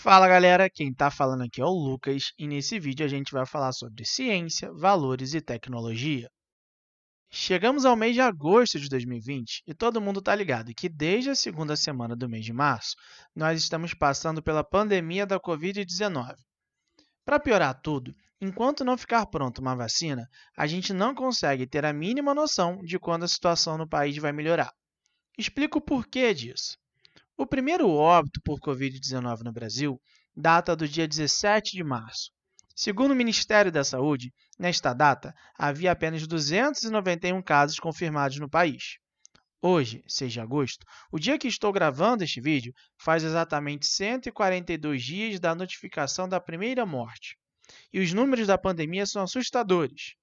Fala galera, quem está falando aqui é o Lucas e nesse vídeo a gente vai falar sobre ciência, valores e tecnologia. Chegamos ao mês de agosto de 2020 e todo mundo está ligado que desde a segunda semana do mês de março nós estamos passando pela pandemia da Covid-19. Para piorar tudo, enquanto não ficar pronta uma vacina, a gente não consegue ter a mínima noção de quando a situação no país vai melhorar. Explico o porquê disso. O primeiro óbito por Covid-19 no Brasil data do dia 17 de março. Segundo o Ministério da Saúde, nesta data, havia apenas 291 casos confirmados no país. Hoje, 6 de agosto, o dia que estou gravando este vídeo, faz exatamente 142 dias da notificação da primeira morte. E os números da pandemia são assustadores.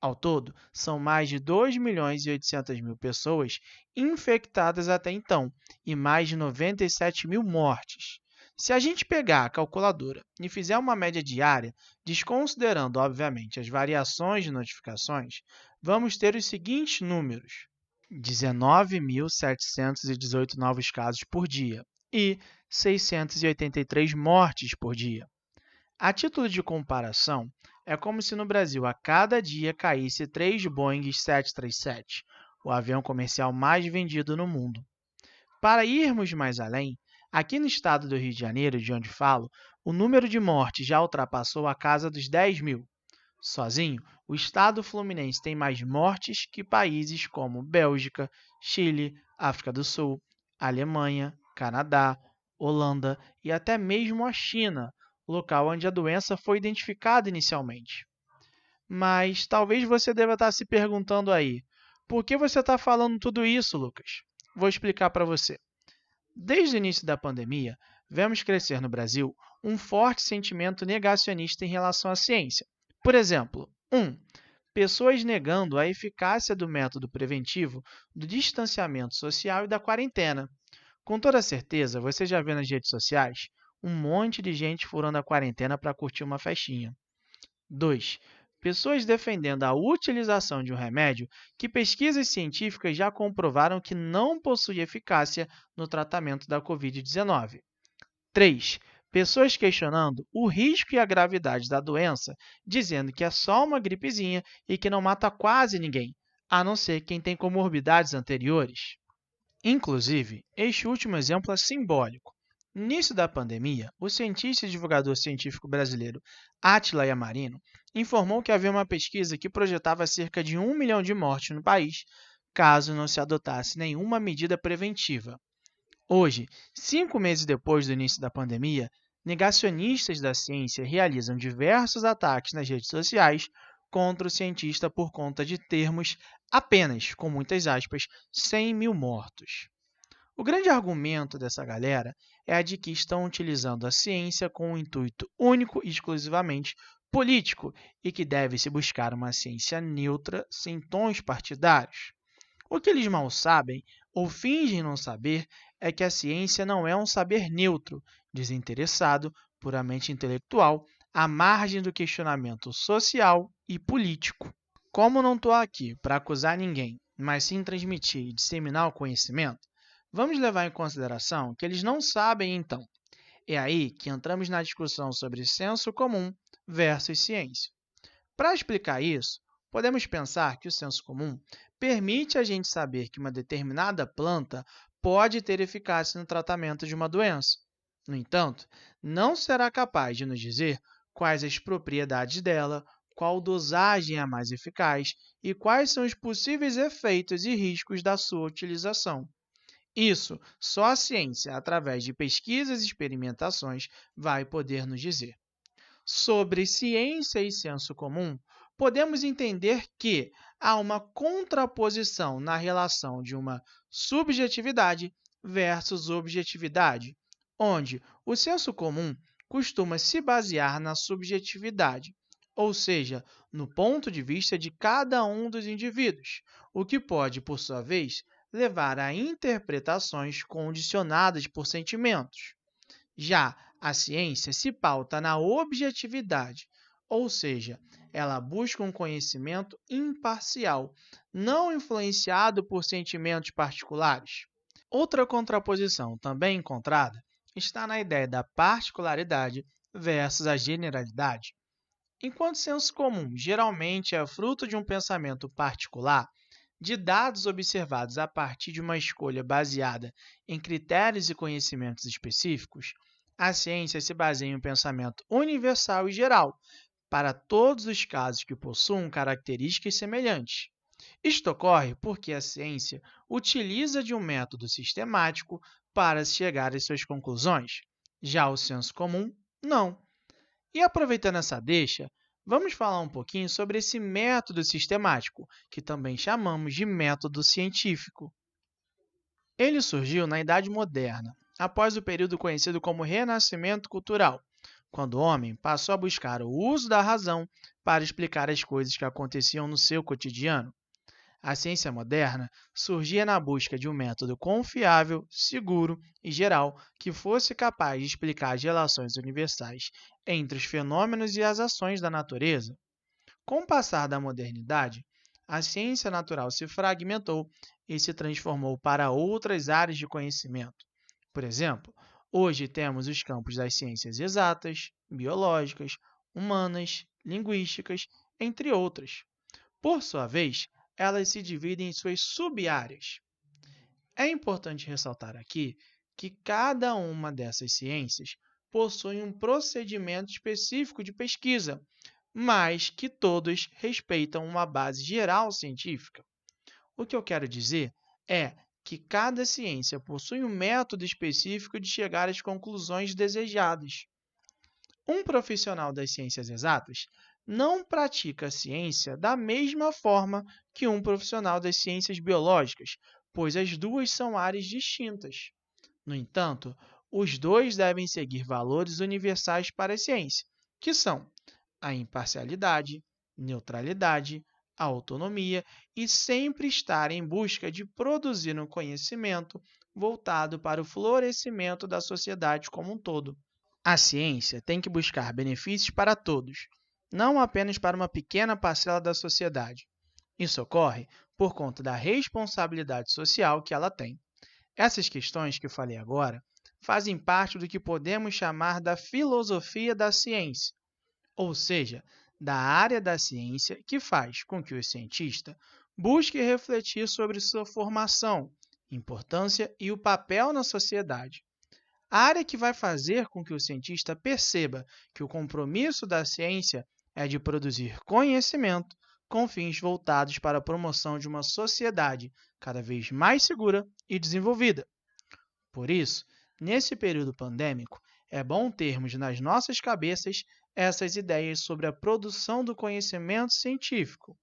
Ao todo, são mais de 2.800.000 pessoas infectadas até então e mais de 97 mil mortes. Se a gente pegar a calculadora e fizer uma média diária, desconsiderando, obviamente, as variações de notificações, vamos ter os seguintes números: 19.718 novos casos por dia e 683 mortes por dia. A título de comparação, é como se no Brasil a cada dia caísse 3 Boeing 737, o avião comercial mais vendido no mundo. Para irmos mais além, aqui no estado do Rio de Janeiro, de onde falo, o número de mortes já ultrapassou a casa dos 10 mil. Sozinho, o estado fluminense tem mais mortes que países como Bélgica, Chile, África do Sul, Alemanha, Canadá, Holanda e até mesmo a China, local onde a doença foi identificada inicialmente. Mas talvez você deva estar se perguntando aí, por que você está falando tudo isso, Lucas? Vou explicar para você. Desde o início da pandemia, vemos crescer no Brasil um forte sentimento negacionista em relação à ciência. Por exemplo, 1. Pessoas negando a eficácia do método preventivo do distanciamento social e da quarentena. Com toda certeza, você já vê nas redes sociais um monte de gente furando a quarentena para curtir uma festinha. 2. Pessoas defendendo a utilização de um remédio que pesquisas científicas já comprovaram que não possui eficácia no tratamento da Covid-19. 3. Pessoas questionando o risco e a gravidade da doença, dizendo que é só uma gripezinha e que não mata quase ninguém, a não ser quem tem comorbidades anteriores. Inclusive, este último exemplo é simbólico. No início da pandemia, o cientista e divulgador científico brasileiro Átila Yamarino informou que havia uma pesquisa que projetava cerca de 1 milhão de mortes no país, caso não se adotasse nenhuma medida preventiva. Hoje, 5 meses depois do início da pandemia, negacionistas da ciência realizam diversos ataques nas redes sociais contra o cientista por conta de termos apenas, com muitas aspas, 100 mil mortos. O grande argumento dessa galera é a de que estão utilizando a ciência com um intuito único e exclusivamente político e que deve-se buscar uma ciência neutra, sem tons partidários. O que eles mal sabem, ou fingem não saber, é que a ciência não é um saber neutro, desinteressado, puramente intelectual, à margem do questionamento social e político. Como não estou aqui para acusar ninguém, mas sim transmitir e disseminar o conhecimento, vamos levar em consideração que eles não sabem então. É aí que entramos na discussão sobre senso comum versus ciência. Para explicar isso, podemos pensar que o senso comum permite a gente saber que uma determinada planta pode ter eficácia no tratamento de uma doença. No entanto, não será capaz de nos dizer quais as propriedades dela, qual dosagem é a mais eficaz e quais são os possíveis efeitos e riscos da sua utilização. Isso só a ciência, através de pesquisas e experimentações, vai poder nos dizer. Sobre ciência e senso comum, podemos entender que há uma contraposição na relação de uma subjetividade versus objetividade, onde o senso comum costuma se basear na subjetividade, ou seja, no ponto de vista de cada um dos indivíduos, o que pode, por sua vez, levar a interpretações condicionadas por sentimentos. Já a ciência se pauta na objetividade, ou seja, ela busca um conhecimento imparcial, não influenciado por sentimentos particulares. Outra contraposição também encontrada está na ideia da particularidade versus a generalidade. Enquanto senso comum geralmente é fruto de um pensamento particular, de dados observados a partir de uma escolha baseada em critérios e conhecimentos específicos, a ciência se baseia em um pensamento universal e geral, para todos os casos que possuam características semelhantes. Isto ocorre porque a ciência utiliza de um método sistemático para chegar às suas conclusões. Já o senso comum, não. E aproveitando essa deixa, vamos falar um pouquinho sobre esse método sistemático, que também chamamos de método científico. Ele surgiu na Idade Moderna, após o período conhecido como Renascimento Cultural, quando o homem passou a buscar o uso da razão para explicar as coisas que aconteciam no seu cotidiano. A ciência moderna surgia na busca de um método confiável, seguro e geral que fosse capaz de explicar as relações universais entre os fenômenos e as ações da natureza. Com o passar da modernidade, a ciência natural se fragmentou e se transformou para outras áreas de conhecimento. Por exemplo, hoje temos os campos das ciências exatas, biológicas, humanas, linguísticas, entre outras. Por sua vez, elas se dividem em suas sub-áreas. É importante ressaltar aqui que cada uma dessas ciências possui um procedimento específico de pesquisa, mas que todos respeitam uma base geral científica. O que eu quero dizer é que cada ciência possui um método específico de chegar às conclusões desejadas. Um profissional das ciências exatas não pratica a ciência da mesma forma que um profissional das ciências biológicas, pois as duas são áreas distintas. No entanto, os dois devem seguir valores universais para a ciência, que são a imparcialidade, neutralidade, a autonomia e sempre estar em busca de produzir um conhecimento voltado para o florescimento da sociedade como um todo. A ciência tem que buscar benefícios para todos, não apenas para uma pequena parcela da sociedade. Isso ocorre por conta da responsabilidade social que ela tem. Essas questões que eu falei agora fazem parte do que podemos chamar da filosofia da ciência, ou seja, da área da ciência que faz com que o cientista busque refletir sobre sua formação, importância e o papel na sociedade. A área que vai fazer com que o cientista perceba que o compromisso da ciência é de produzir conhecimento com fins voltados para a promoção de uma sociedade cada vez mais segura e desenvolvida. Por isso, nesse período pandêmico, é bom termos nas nossas cabeças essas ideias sobre a produção do conhecimento científico.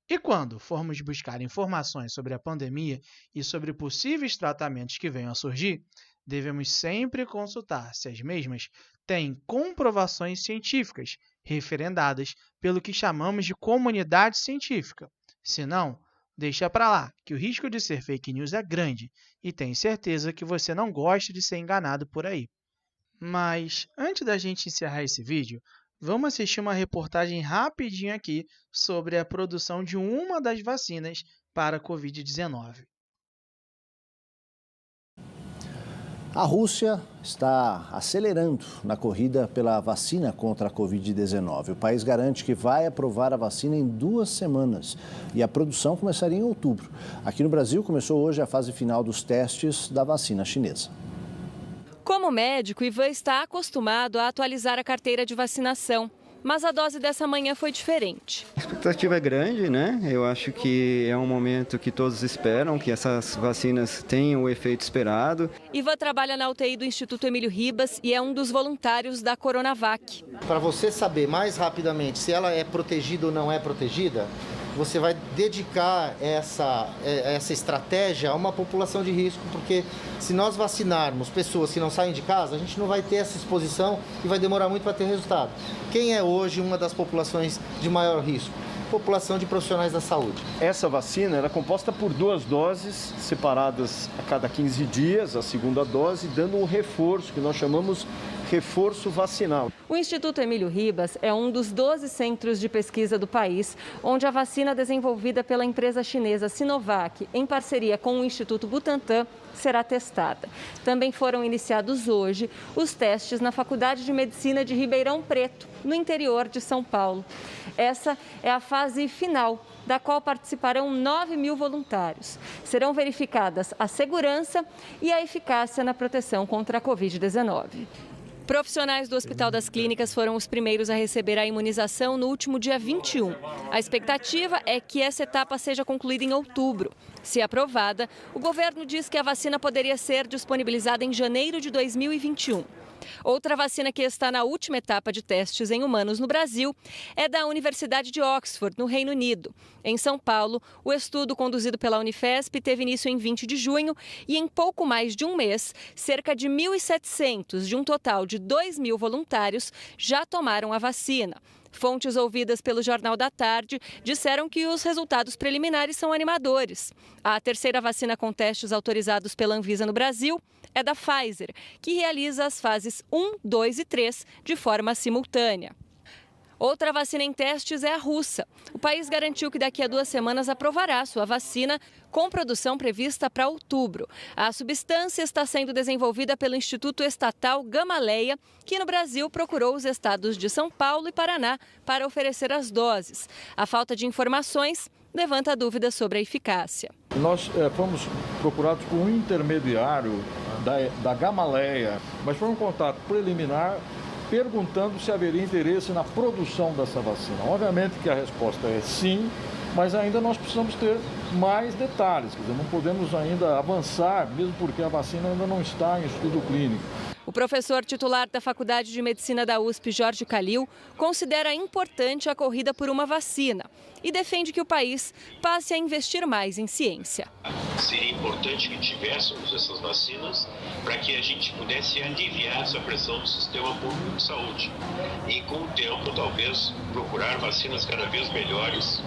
E quando formos buscar informações sobre a pandemia e sobre possíveis tratamentos que venham a surgir, devemos sempre consultar se as mesmas têm comprovações científicas referendadas pelo que chamamos de comunidade científica. Se não, deixa para lá, que o risco de ser fake news é grande e tenho certeza que você não gosta de ser enganado por aí. Mas, antes da gente encerrar esse vídeo, vamos assistir uma reportagem rapidinho aqui sobre a produção de uma das vacinas para a Covid-19. A Rússia está acelerando na corrida pela vacina contra a Covid-19. O país garante que vai aprovar a vacina em 2 semanas e a produção começaria em outubro. Aqui no Brasil, começou hoje a fase final dos testes da vacina chinesa. Como médico, Ivan está acostumado a atualizar a carteira de vacinação. Mas a dose dessa manhã foi diferente. A expectativa é grande, né? Eu acho que é um momento que todos esperam, que essas vacinas tenham o efeito esperado. Ivan trabalha na UTI do Instituto Emílio Ribas e é um dos voluntários da Coronavac. Para você saber mais rapidamente se ela é protegida ou não é protegida, você vai dedicar essa estratégia a uma população de risco, porque se nós vacinarmos pessoas que não saem de casa, a gente não vai ter essa exposição e vai demorar muito para ter resultado. Quem é hoje uma das populações de maior risco? População de profissionais da saúde. Essa vacina é composta por 2 doses separadas a cada 15 dias, a segunda dose, dando um reforço que nós chamamos reforço vacinal. O Instituto Emílio Ribas é um dos 12 centros de pesquisa do país, onde a vacina desenvolvida pela empresa chinesa Sinovac, em parceria com o Instituto Butantan, será testada. Também foram iniciados hoje os testes na Faculdade de Medicina de Ribeirão Preto, no interior de São Paulo. Essa é a fase final, da qual participarão 9.000 voluntários. Serão verificadas a segurança e a eficácia na proteção contra a Covid-19. Profissionais do Hospital das Clínicas foram os primeiros a receber a imunização no último dia 21. A expectativa é que essa etapa seja concluída em outubro. Se aprovada, o governo diz que a vacina poderia ser disponibilizada em janeiro de 2021. Outra vacina que está na última etapa de testes em humanos no Brasil é da Universidade de Oxford, no Reino Unido. Em São Paulo, o estudo conduzido pela Unifesp teve início em 20 de junho e em pouco mais de um mês, cerca de 1.700 de um total de 2.000 voluntários já tomaram a vacina. Fontes ouvidas pelo Jornal da Tarde disseram que os resultados preliminares são animadores. A terceira vacina com testes autorizados pela Anvisa no Brasil é da Pfizer, que realiza as fases 1, 2 e 3 de forma simultânea. Outra vacina em testes é a russa. O país garantiu que daqui a 2 semanas aprovará sua vacina, com produção prevista para outubro. A substância está sendo desenvolvida pelo Instituto Estatal Gamaleya, que no Brasil procurou os estados de São Paulo e Paraná para oferecer as doses. A falta de informações levanta dúvidas sobre a eficácia. Nós fomos procurados por um intermediário da Gamaleya, mas foi um contato preliminar perguntando se haveria interesse na produção dessa vacina. Obviamente que a resposta é sim, mas ainda nós precisamos ter mais detalhes, quer dizer, não podemos ainda avançar, mesmo porque a vacina ainda não está em estudo clínico. O professor titular da Faculdade de Medicina da USP, Jorge Calil, considera importante a corrida por uma vacina e defende que o país passe a investir mais em ciência. Seria importante que tivéssemos essas vacinas para que a gente pudesse aliviar essa pressão do sistema público de saúde e, com o tempo, talvez procurar vacinas cada vez melhores.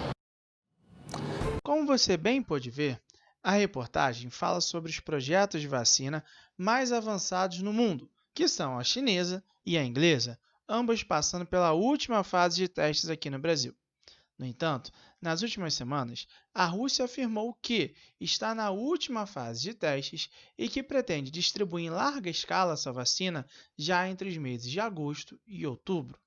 Como você bem pôde ver, a reportagem fala sobre os projetos de vacina mais avançados no mundo, que são a chinesa e a inglesa, ambas passando pela última fase de testes aqui no Brasil. No entanto, nas últimas semanas, a Rússia afirmou que está na última fase de testes e que pretende distribuir em larga escala sua vacina já entre os meses de agosto e outubro.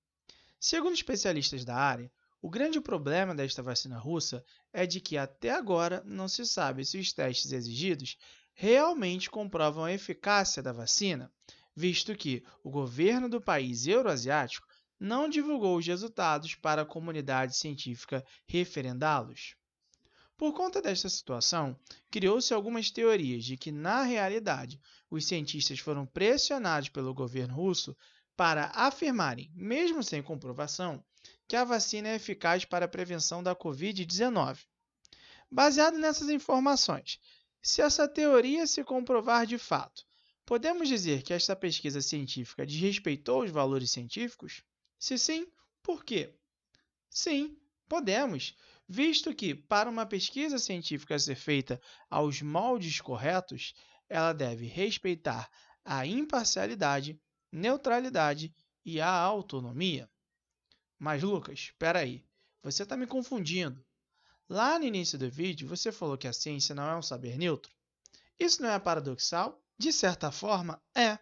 Segundo especialistas da área, o grande problema desta vacina russa é de que até agora não se sabe se os testes exigidos realmente comprovam a eficácia da vacina, visto que o governo do país euroasiático não divulgou os resultados para a comunidade científica referendá-los. Por conta desta situação, criou-se algumas teorias de que, na realidade, os cientistas foram pressionados pelo governo russo para afirmarem, mesmo sem comprovação, que a vacina é eficaz para a prevenção da Covid-19. Baseado nessas informações, se essa teoria se comprovar de fato, podemos dizer que esta pesquisa científica desrespeitou os valores científicos? Se sim, por quê? Sim, podemos, visto que, para uma pesquisa científica ser feita aos moldes corretos, ela deve respeitar a imparcialidade, neutralidade e a autonomia. Mas, Lucas, espera aí, você está me confundindo. Lá no início do vídeo, você falou que a ciência não é um saber neutro. Isso não é paradoxal? De certa forma, é.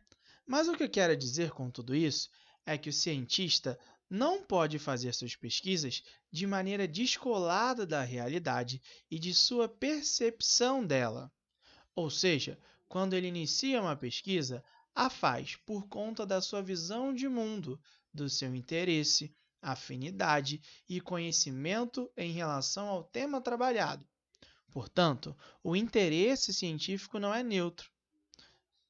Mas o que eu quero dizer com tudo isso é que o cientista não pode fazer suas pesquisas de maneira descolada da realidade e de sua percepção dela. Ou seja, quando ele inicia uma pesquisa, a faz por conta da sua visão de mundo, do seu interesse, afinidade e conhecimento em relação ao tema trabalhado. Portanto, o interesse científico não é neutro.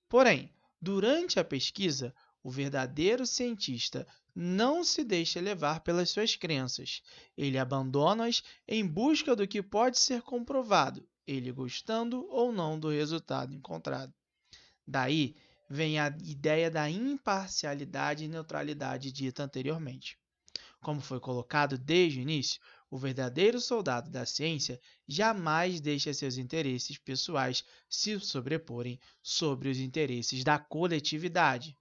Porém, durante a pesquisa, o verdadeiro cientista não se deixa levar pelas suas crenças. Ele abandona-as em busca do que pode ser comprovado, ele gostando ou não do resultado encontrado. Daí vem a ideia da imparcialidade e neutralidade dita anteriormente. Como foi colocado desde o início, o verdadeiro soldado da ciência jamais deixa seus interesses pessoais se sobreporem sobre os interesses da coletividade.